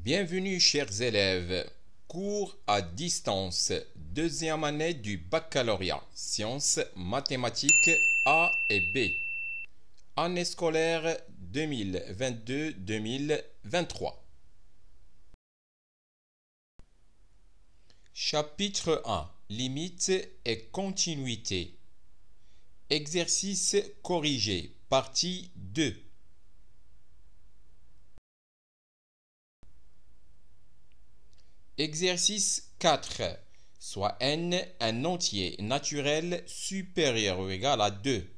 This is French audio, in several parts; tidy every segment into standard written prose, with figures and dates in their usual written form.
Bienvenue chers élèves, cours à distance, deuxième année du baccalauréat, sciences, mathématiques A et B, année scolaire 2022-2023. Chapitre 1, limites et continuité. Exercice corrigé, partie 2. Exercice 4. Soit n un entier naturel supérieur ou égal à 2.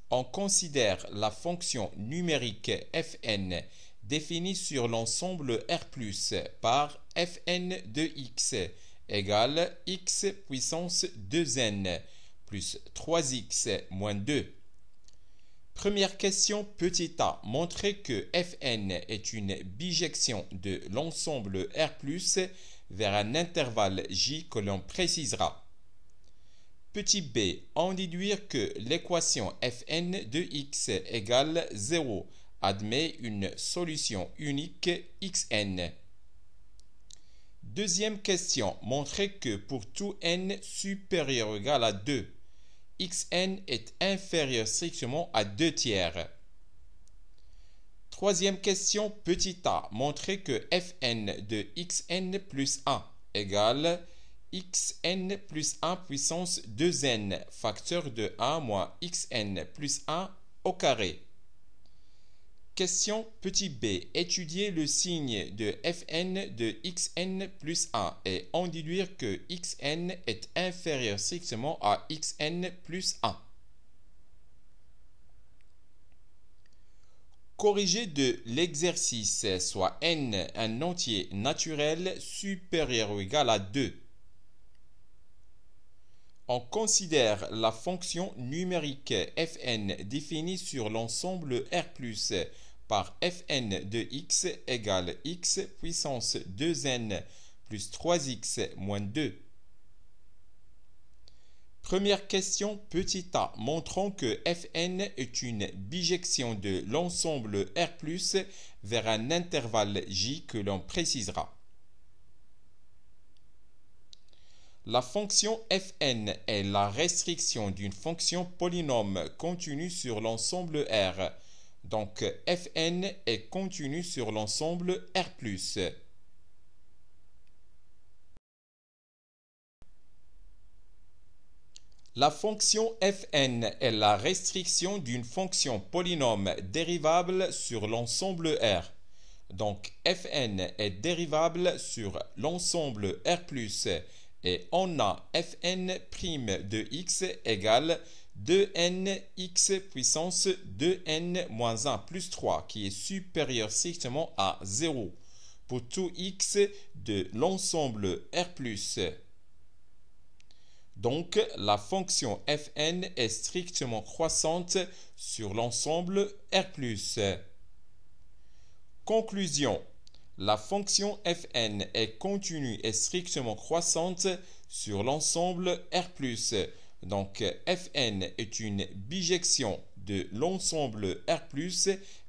On considère la fonction numérique fn définie sur l'ensemble R+, par fn de x égale x puissance 2n plus 3x moins 2. Première question petit a. Montrer que Fn est une bijection de l'ensemble R+, vers un intervalle J que l'on précisera. Petit b. En déduire que l'équation Fn de x égale 0 admet une solution unique Xn. Deuxième question. Montrer que pour tout n supérieur ou égal à 2, Xn est inférieur strictement à 2 tiers. Troisième question, petit a. Montrer que Fn de Xn plus 1 égale Xn plus 1 puissance 2n, facteur de 1 moins Xn plus 1 au carré. Question petit b. Étudier le signe de Fn de Xn plus 1 et en déduire que Xn est inférieur strictement à Xn plus 1. Corriger de l'exercice, soit n un entier naturel supérieur ou égal à 2. On considère la fonction numérique fn définie sur l'ensemble R+, par fn de x égale x puissance 2n plus 3x moins 2. Première question petit a. Montrons que Fn est une bijection de l'ensemble R+, vers un intervalle J que l'on précisera. La fonction Fn est la restriction d'une fonction polynôme continue sur l'ensemble R. Donc Fn est continu sur l'ensemble R+. La fonction Fn est la restriction d'une fonction polynôme dérivable sur l'ensemble R. Donc Fn est dérivable sur l'ensemble R+, et on a Fn' de x égale 2nx puissance 2n moins 1 plus 3 qui est supérieur strictement à 0 pour tout x de l'ensemble R+. Donc, la fonction Fn est strictement croissante sur l'ensemble R+. Conclusion. La fonction Fn est continue et strictement croissante sur l'ensemble R+. Donc, Fn est une bijection de l'ensemble R+,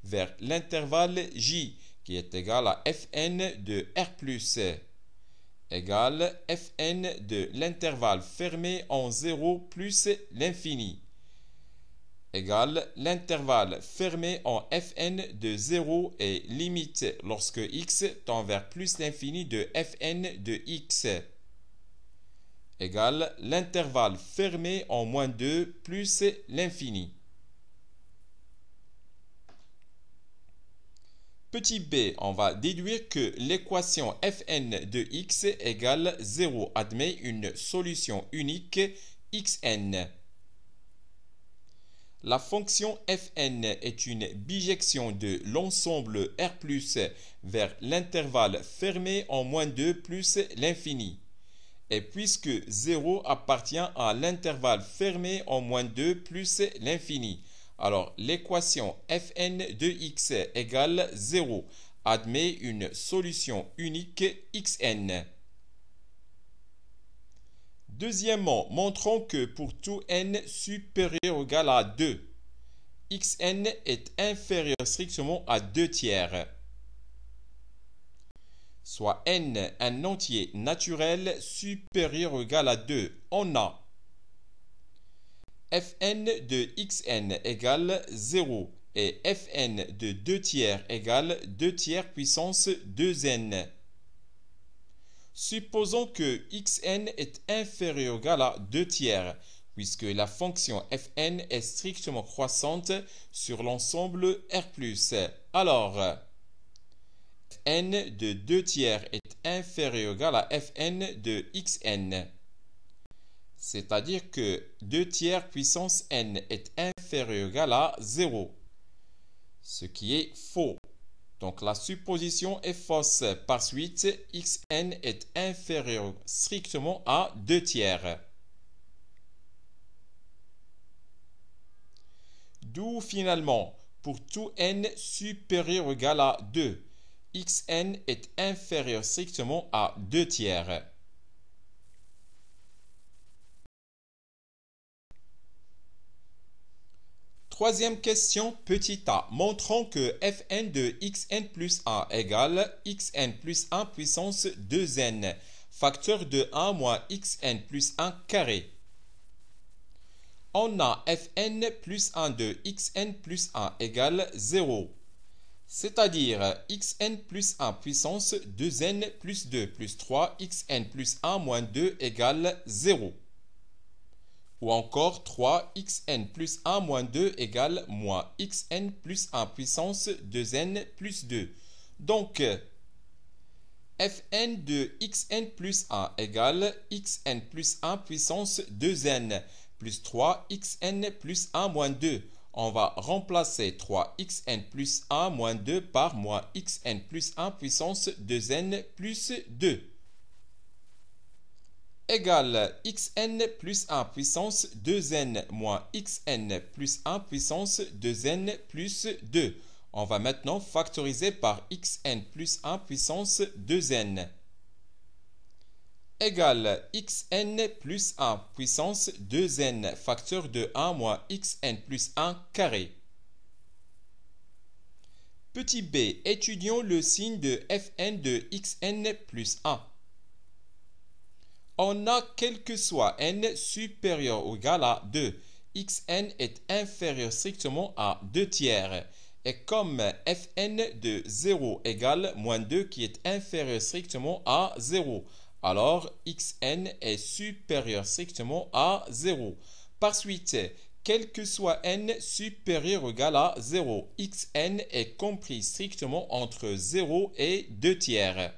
vers l'intervalle J, qui est égal à Fn de R+, égale Fn de l'intervalle fermé en 0 plus l'infini, égale l'intervalle fermé en Fn de 0 et limite lorsque x tend vers plus l'infini de Fn de x, égale l'intervalle fermé en moins 2 plus l'infini. Petit b, on va déduire que l'équation Fn de x égale 0 admet une solution unique Xn. La fonction Fn est une bijection de l'ensemble R+, vers l'intervalle fermé en moins 2 plus l'infini. Et puisque 0 appartient à l'intervalle fermé en moins 2 plus l'infini, alors l'équation Fn de x égale 0 admet une solution unique Xn. Deuxièmement, montrons que pour tout n supérieur ou égal à 2, Xn est inférieur strictement à 2 tiers. soit n un entier naturel supérieur ou égal à 2, on a Fn de xn égale 0 et Fn de 2 tiers égale 2 tiers puissance 2n. Supposons que xn est inférieur ou égal à 2 tiers, puisque la fonction Fn est strictement croissante sur l'ensemble R+. Alors, Fn de 2 tiers est inférieur ou égal à Fn de xn. C'est-à-dire que 2 tiers puissance n est inférieur ou égal à 0, ce qui est faux. Donc la supposition est fausse. Par suite, xn est inférieur strictement à 2 tiers. D'où finalement, pour tout n supérieur ou égal à 2, xn est inférieur strictement à 2 tiers. Troisième question, petit a. Montrons que Fn de xn plus 1 égale xn plus 1 puissance 2n, facteur de 1 moins xn plus 1 carré. On a Fn plus 1 de xn plus 1 égale 0. C'est-à-dire xn plus 1 puissance 2n plus 2 plus 3 xn plus 1 moins 2 égale 0. Ou encore 3xn plus 1 moins 2 égale moins xn plus 1 puissance 2n plus 2. Donc, Fn de xn plus 1 égale xn plus 1 puissance 2n plus 3xn plus 1 moins 2. On va remplacer 3xn plus 1 moins 2 par moins xn plus 1 puissance 2n plus 2. Égale xn plus 1 puissance 2n moins xn plus 1 puissance 2n plus 2. On va maintenant factoriser par xn plus 1 puissance 2n. Égale xn plus 1 puissance 2n facteur de 1 moins xn plus 1 carré. Petit b, étudions le signe de Fn de xn plus 1. On a quel que soit n supérieur ou égal à 2, xn est inférieur strictement à 2 tiers. Et comme Fn de 0 égale moins 2 qui est inférieur strictement à 0, alors xn est supérieur strictement à 0. Par suite, quel que soit n supérieur ou égal à 0, xn est compris strictement entre 0 et 2 tiers.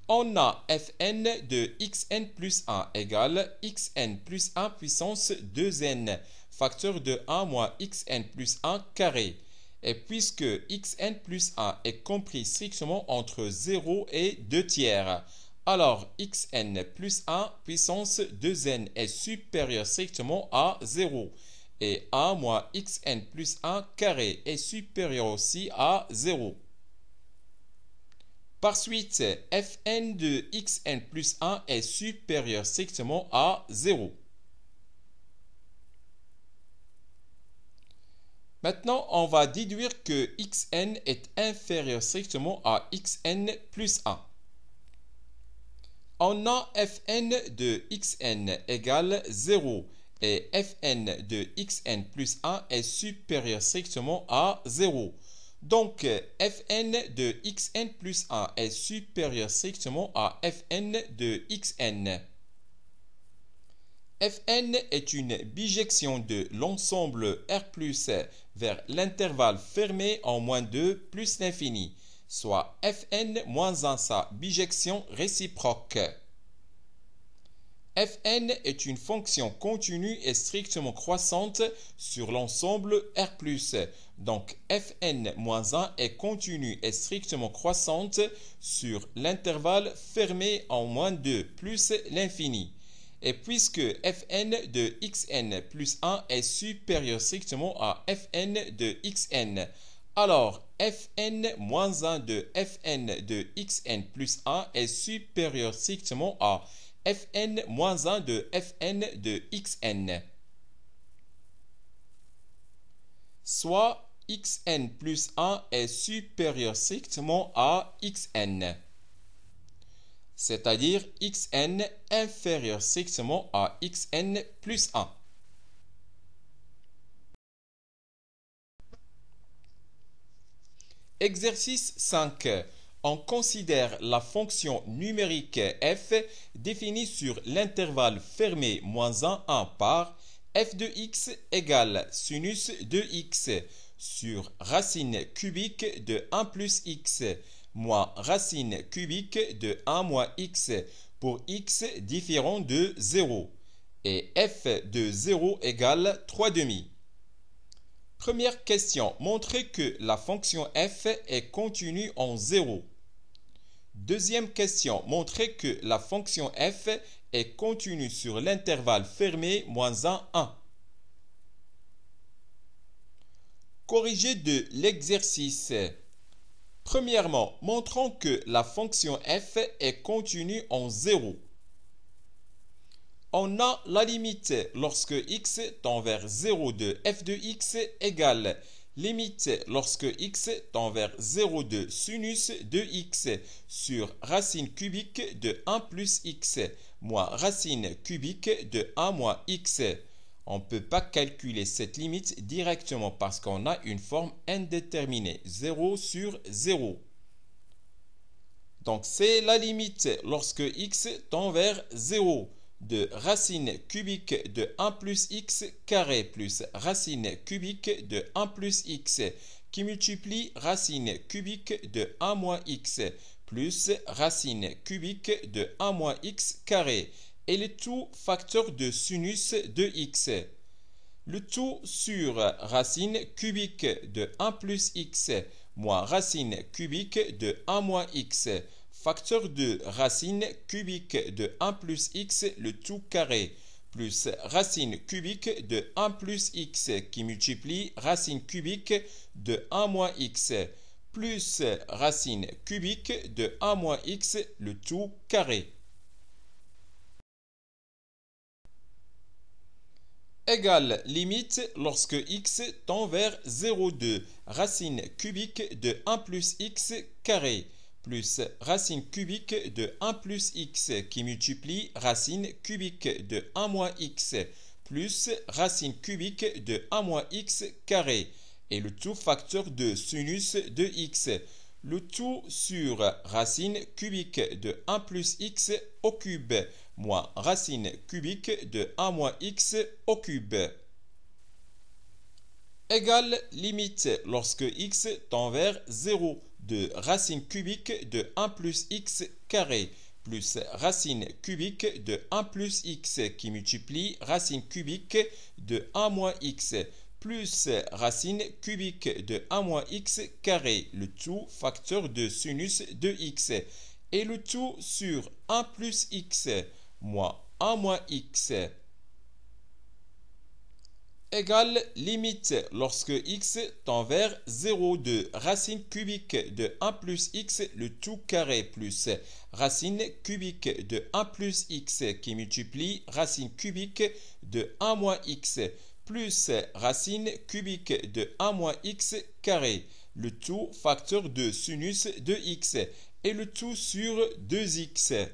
On a Fn de xn plus 1 égale xn plus 1 puissance 2n, facteur de 1 moins xn plus 1 carré. Et puisque xn plus 1 est compris strictement entre 0 et 2 tiers, alors xn plus 1 puissance 2n est supérieur strictement à 0. Et 1 moins xn plus 1 carré est supérieur aussi à 0. Par suite, Fn de xn plus 1 est supérieur strictement à 0. Maintenant, on va déduire que xn est inférieur strictement à xn plus 1. On a Fn de xn égale 0 et Fn de xn plus 1 est supérieur strictement à 0. Donc, Fn de xn plus 1 est supérieur strictement à Fn de xn. Fn est une bijection de l'ensemble R+ vers l'intervalle fermé en moins 2 plus l'infini, soit Fn moins 1 sa bijection réciproque. Fn est une fonction continue et strictement croissante sur l'ensemble R+. Donc, Fn-1 est continue et strictement croissante sur l'intervalle fermé en moins 2 plus l'infini. Et puisque Fn de xn plus 1 est supérieur strictement à Fn de xn, alors Fn-1 de Fn de xn plus 1 est supérieur strictement à Fn-1 de Fn de xn. Soit xn plus 1 est supérieur strictement à xn, c'est-à-dire xn inférieur strictement à xn plus 1. Exercice 5. On considère la fonction numérique f définie sur l'intervalle fermé moins 1 par f de x égale sinus de x sur racine cubique de 1 plus x moins racine cubique de 1 moins x pour x différent de 0 et f de 0 égale 3 demi. Première question, montrez que la fonction f est continue en 0. Deuxième question, montrez que la fonction f est continue sur l'intervalle fermé moins 1, 1. Corrigé de l'exercice. Premièrement, montrons que la fonction f est continue en 0. On a la limite lorsque x tend vers 0 de f de x égale limite lorsque x tend vers 0 de sinus de x sur racine cubique de 1 plus x moins racine cubique de 1 moins x. On ne peut pas calculer cette limite directement parce qu'on a une forme indéterminée, 0 sur 0. Donc c'est la limite lorsque x tend vers 0. De racine cubique de 1 plus x carré plus racine cubique de 1 plus x qui multiplie racine cubique de 1 moins x plus racine cubique de 1 moins x carré et le tout facteur de sinus de x. Le tout sur racine cubique de 1 plus x moins racine cubique de 1 moins x facteur de racine cubique de 1 plus x le tout carré plus racine cubique de 1 plus x qui multiplie racine cubique de 1 moins x plus racine cubique de 1 moins x le tout carré. Égale limite lorsque x tend vers 0,2 racine cubique de 1 plus x carré plus racine cubique de 1 plus x qui multiplie racine cubique de 1 moins x plus racine cubique de 1 moins x carré et le tout facteur de sinus de x. Le tout sur racine cubique de 1 plus x au cube moins racine cubique de 1 moins x au cube. Égale limite lorsque x tend vers 0 de racine cubique de 1 plus x carré plus racine cubique de 1 plus x qui multiplie racine cubique de 1 moins x plus racine cubique de 1 moins x carré, le tout facteur de sinus de x et le tout sur 1 plus x moins 1 moins x égale limite lorsque x tend vers 0 de racine cubique de 1 plus x le tout carré plus racine cubique de 1 plus x qui multiplie racine cubique de 1 moins x plus racine cubique de 1 moins x carré, le tout facteur de sinus de x et le tout sur 2x.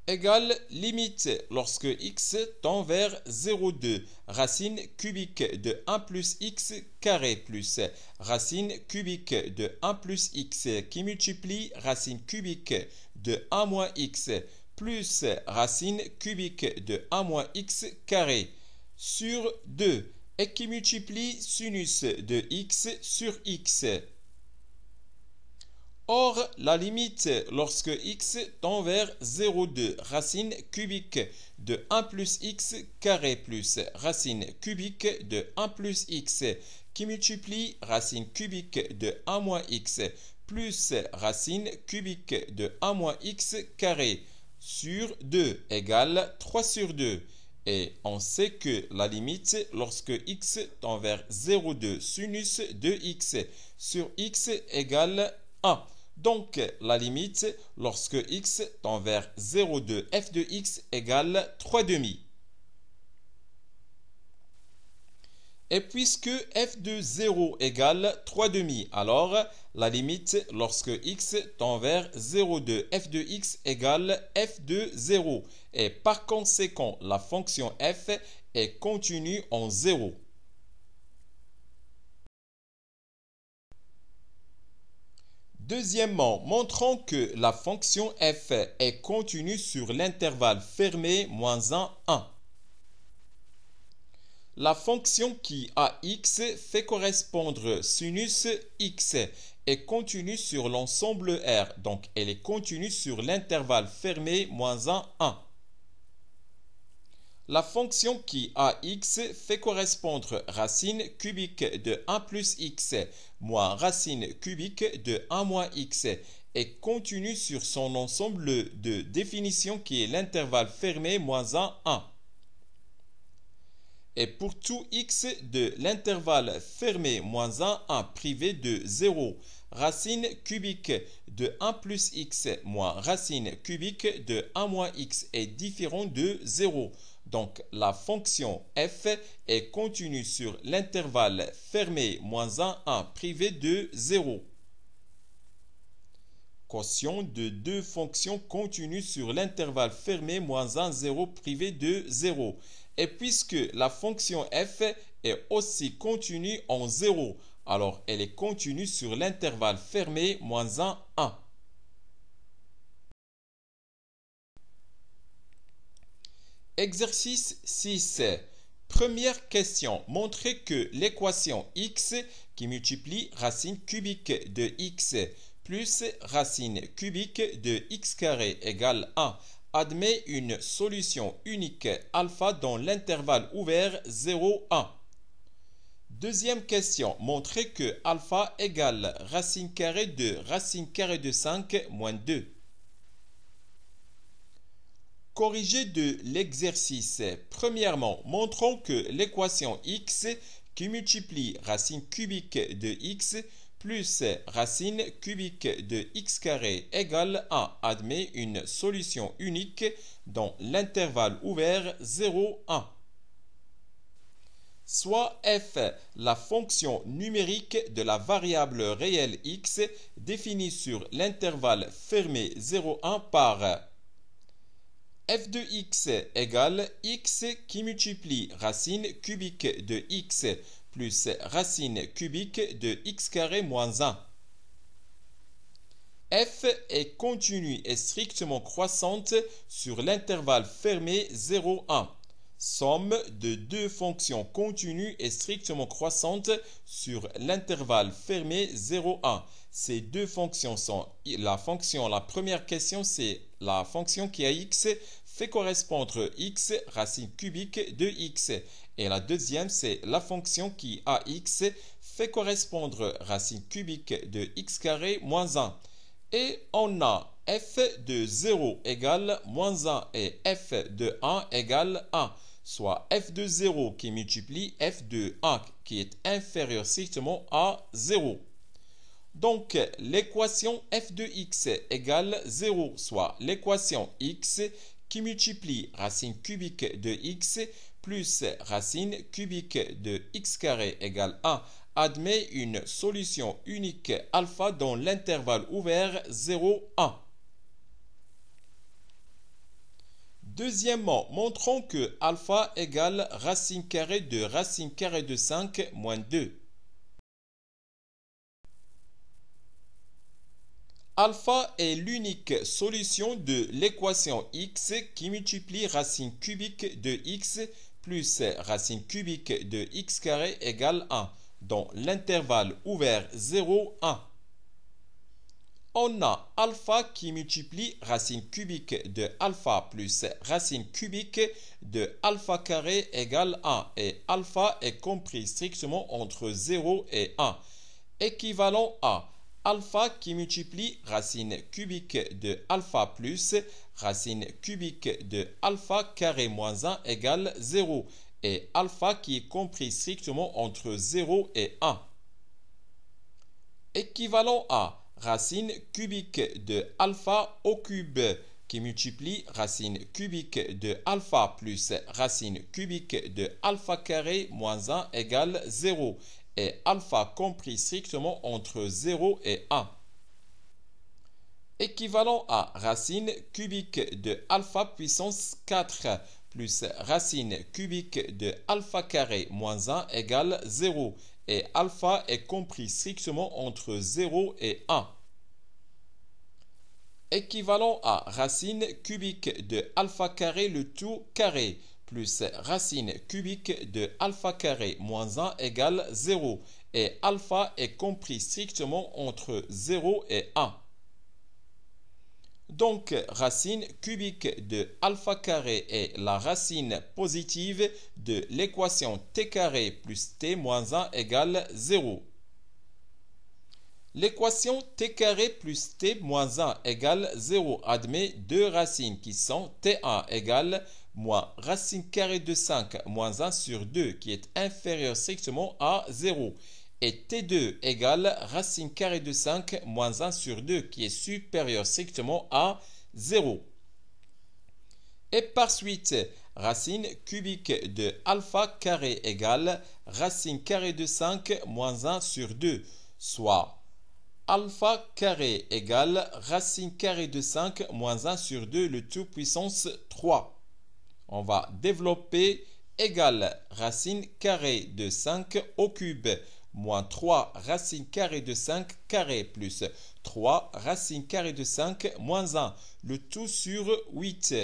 Égale limite lorsque x tend vers 0,2 racine cubique de 1 plus x carré plus racine cubique de 1 plus x qui multiplie racine cubique de 1 moins x plus racine cubique de 1 moins x carré sur 2 et qui multiplie sinus de x sur x. Or, la limite lorsque x tend vers 0,2 racine cubique de 1 plus x carré plus racine cubique de 1 plus x qui multiplie racine cubique de 1 moins x plus racine cubique de 1 moins x carré sur 2 égale 3 sur 2. Et on sait que la limite lorsque x tend vers 0,2 sinus de x sur x égale 1. Donc, la limite lorsque x tend vers 0,2 f de x égale 3 demi. Et puisque f de 0 égale 3 demi, alors la limite lorsque x tend vers 0, de f de x égale f de 0. Et par conséquent, la fonction f est continue en 0. Deuxièmement, montrons que la fonction f est continue sur l'intervalle fermé moins 1, 1. La fonction qui a x fait correspondre sinus x est continue sur l'ensemble R, donc elle est continue sur l'intervalle fermé moins 1, 1. La fonction qui a x fait correspondre racine cubique de 1 plus x moins racine cubique de 1 moins x est continue sur son ensemble de définition qui est l'intervalle fermé moins 1, 1. Et pour tout x de l'intervalle fermé moins 1, 1 privé de 0, racine cubique de 1 plus x moins racine cubique de 1 moins x est différent de 0. Donc la fonction f est continue sur l'intervalle fermé moins 1, 1 privé de 0. Quotient de deux fonctions continues sur l'intervalle fermé moins 1, 0 privé de 0. Et puisque la fonction f est aussi continue en 0, alors elle est continue sur l'intervalle fermé moins 1, 1. Exercice 6. Première question. Montrez que l'équation x qui multiplie racine cubique de x plus racine cubique de x carré égale 1 admet une solution unique alpha dans l'intervalle ouvert 0, 1. Deuxième question. Montrez que alpha égale racine carrée de 5 moins 2. Corrigé de l'exercice. Premièrement, montrons que l'équation x qui multiplie racine cubique de x plus racine cubique de x carré égale 1 admet une solution unique dans l'intervalle ouvert 0, 1. Soit f, la fonction numérique de la variable réelle x définie sur l'intervalle fermé 0, 1 par f de x égale x qui multiplie racine cubique de x plus racine cubique de x carré moins 1. f est continue et strictement croissante sur l'intervalle fermé 0, 1. Somme de deux fonctions continues et strictement croissantes sur l'intervalle fermé 0, 1. Ces deux fonctions sont la première question, c'est la fonction qui a x fait correspondre x racine cubique de x. Et la deuxième, c'est la fonction qui a x fait correspondre racine cubique de x carré moins 1. Et on a f de 0 égale moins 1 et f de 1 égale 1. Soit f de 0 qui multiplie f de 1 qui est inférieur strictement à 0. Donc l'équation f de x égale 0, soit l'équation x qui multiplie racine cubique de x plus racine cubique de x carré égale 1 admet une solution unique alpha dans l'intervalle ouvert 0, 1. Deuxièmement, montrons que alpha égale racine carrée de 5 moins 2. Alpha est l'unique solution de l'équation x qui multiplie racine cubique de x plus racine cubique de x carré égale 1 dans l'intervalle ouvert 0, 1. On a alpha qui multiplie racine cubique de alpha plus racine cubique de alpha carré égale 1 et alpha est compris strictement entre 0 et 1, équivalent à alpha qui multiplie racine cubique de alpha plus racine cubique de alpha carré moins 1 égale 0 et alpha qui est compris strictement entre 0 et 1. Équivalent à racine cubique de alpha au cube qui multiplie racine cubique de alpha plus racine cubique de alpha carré moins 1 égale 0 et alpha compris strictement entre 0 et 1. Équivalent à racine cubique de alpha puissance 4 plus racine cubique de alpha carré moins 1 égale 0 et alpha est compris strictement entre 0 et 1. Équivalent à racine cubique de alpha carré le tout carré plus racine cubique de alpha carré moins 1 égale 0 et alpha est compris strictement entre 0 et 1. Donc, racine cubique de alpha carré est la racine positive de l'équation t carré plus t moins 1 égale 0. L'équation t carré plus t moins 1 égale 0 admet deux racines qui sont t1 égale moins racine carrée de 5 moins 1 sur 2 qui est inférieur strictement à 0 et t2 égale racine carrée de 5 moins 1 sur 2 qui est supérieur strictement à 0. Et par suite, racine cubique de alpha carré égale racine carrée de 5 moins 1 sur 2, soit alpha carré égale racine carrée de 5 moins 1 sur 2 le tout puissance 3. On va développer égale racine carrée de 5 au cube moins 3 racine carrée de 5 carré plus 3 racine carrée de 5 moins 1 le tout sur 8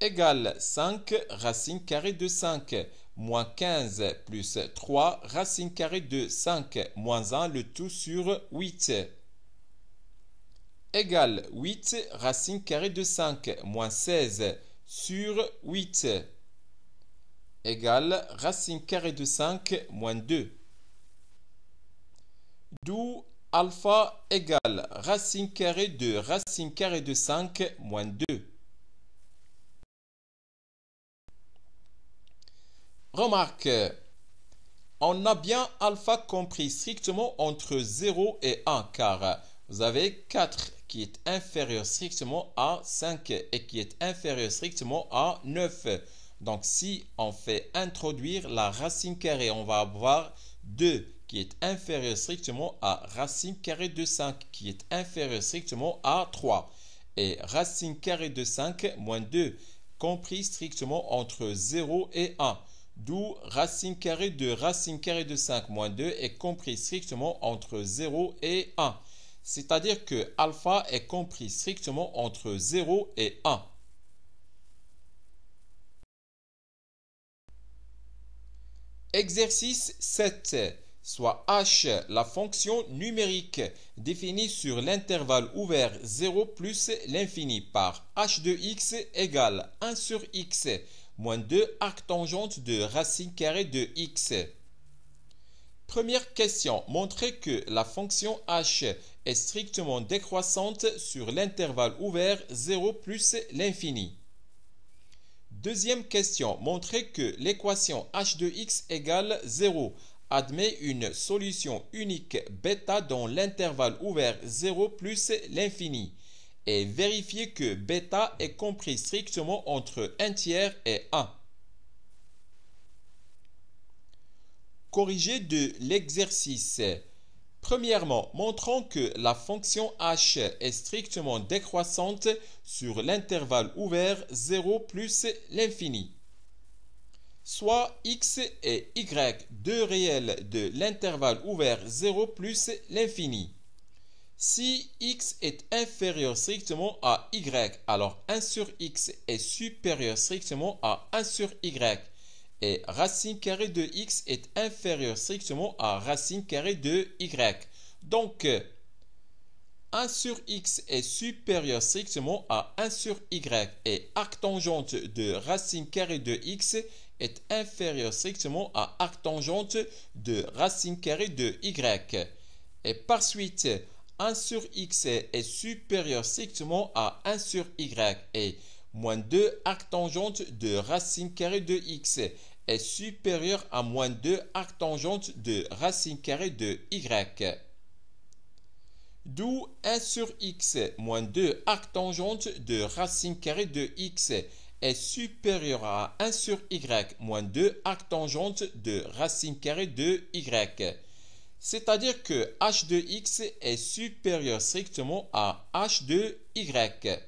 égale 5 racine carrée de 5 moins 15 plus 3 racine carrée de 5 moins 1 le tout sur 8 égale 8 racine carrée de 5 moins 16 sur 8 égale racine carrée de 5 moins 2. D'où alpha égale racine carrée de 5 moins 2. Remarque, on a bien alpha compris strictement entre 0 et 1 car vous avez 4 qui est inférieur strictement à 5 et qui est inférieur strictement à 9. Donc si on fait introduire la racine carrée, on va avoir 2 qui est inférieur strictement à racine carrée de 5 qui est inférieur strictement à 3. Et racine carrée de 5 moins 2 compris strictement entre 0 et 1. D'où racine carrée de 5 moins 2 est compris strictement entre 0 et 1. C'est-à-dire que alpha est compris strictement entre 0 et 1. Exercice 7. Soit h, la fonction numérique définie sur l'intervalle ouvert 0 plus l'infini par h de x égale 1 sur x moins 2 arctangente de racine carrée de x. Première question, montrez que la fonction h est strictement décroissante sur l'intervalle ouvert 0 plus l'infini. Deuxième question, montrez que l'équation h de x égale 0 admet une solution unique bêta dans l'intervalle ouvert 0 plus l'infini et vérifiez que bêta est compris strictement entre 1 tiers et 1. Corrigé de l'exercice. Premièrement, montrons que la fonction h est strictement décroissante sur l'intervalle ouvert 0 plus l'infini. Soit x et y, deux réels de l'intervalle ouvert 0 plus l'infini. Si x est inférieur strictement à y, alors 1 sur x est supérieur strictement à 1 sur y. Et racine carrée de x est inférieur strictement à racine carrée de y. Donc, 1 sur x est supérieur strictement à 1 sur y. Et arctangente de racine carrée de x est inférieur strictement à arctangente de racine carrée de y. Et par suite, 1 sur x est supérieur strictement à 1 sur y. Et moins 2 arctangente de racine carrée de x est supérieur à moins 2 arctangente de racine carrée de y. d'où 1 sur x moins 2 arctangente de racine carrée de x est supérieur à 1 sur y moins 2 arctangente de racine carrée de y. C'est-à-dire que h de x est supérieur strictement à h de y.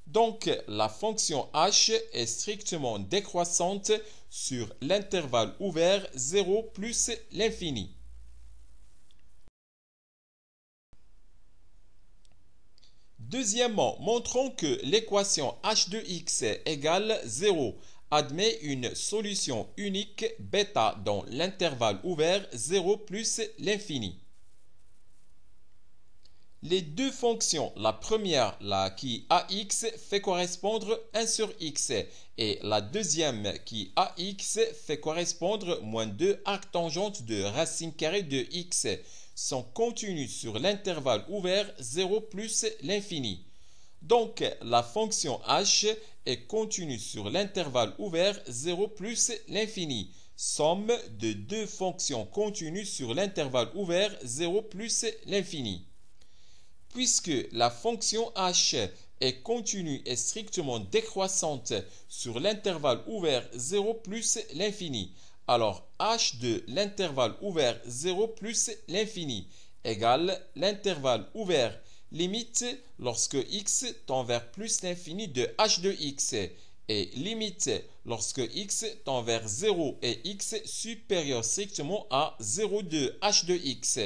Donc, la fonction h est strictement décroissante sur l'intervalle ouvert 0 plus l'infini. Deuxièmement, montrons que l'équation h de x égale 0 admet une solution unique bêta dans l'intervalle ouvert 0 plus l'infini. Les deux fonctions, la première, qui ax, fait correspondre 1 sur x et la deuxième qui ax fait correspondre moins 2 arctangente de racine carrée de x sont contenues sur l'intervalle ouvert 0 plus l'infini. Donc la fonction h est contenue sur l'intervalle ouvert 0 plus l'infini, somme de deux fonctions contenues sur l'intervalle ouvert 0 plus l'infini. Puisque la fonction h est continue et strictement décroissante sur l'intervalle ouvert 0 plus l'infini, alors h de l'intervalle ouvert 0 plus l'infini égale l'intervalle ouvert limite lorsque x tend vers plus l'infini de h de x et limite lorsque x tend vers 0 et x supérieur strictement à 0 de h de x.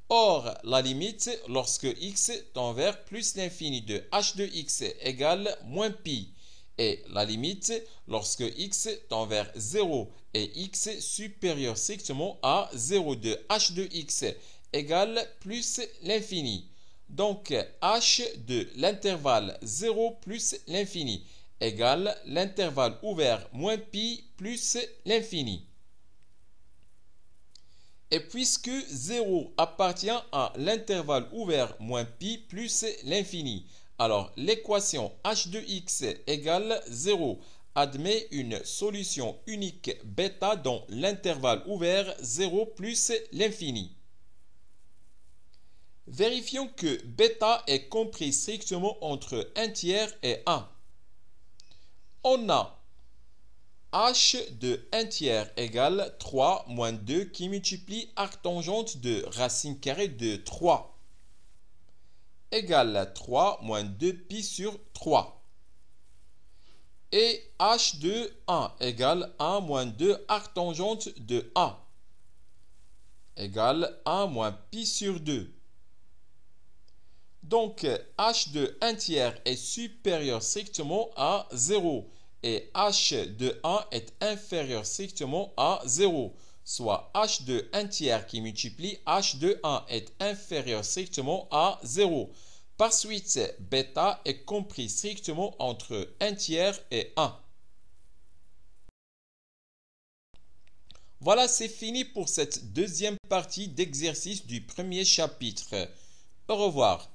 Or, la limite lorsque x tend vers plus l'infini de h de x égale moins pi et la limite lorsque x tend vers 0 et x supérieur strictement à 0 de h de x égale plus l'infini. Donc, h de l'intervalle 0 plus l'infini égale l'intervalle ouvert moins pi plus l'infini. Et puisque 0 appartient à l'intervalle ouvert moins pi plus l'infini, alors l'équation h de x égale 0 admet une solution unique bêta dans l'intervalle ouvert 0 plus l'infini. Vérifions que bêta est compris strictement entre 1 tiers et 1. On a h de 1 tiers égale 3 moins 2 qui multiplie arctangente de racine carrée de 3 égale 3 moins 2 pi sur 3. Et h de 1 égale 1 moins 2 arctangente de 1 égale 1 moins pi sur 2. Donc h de 1 tiers est supérieur strictement à 0. Et h de 1 est inférieur strictement à 0, soit h de 1 tiers qui multiplie h de 1 est inférieur strictement à 0. Par suite, bêta est compris strictement entre 1 tiers et 1. Voilà, c'est fini pour cette deuxième partie d'exercice du premier chapitre. Au revoir.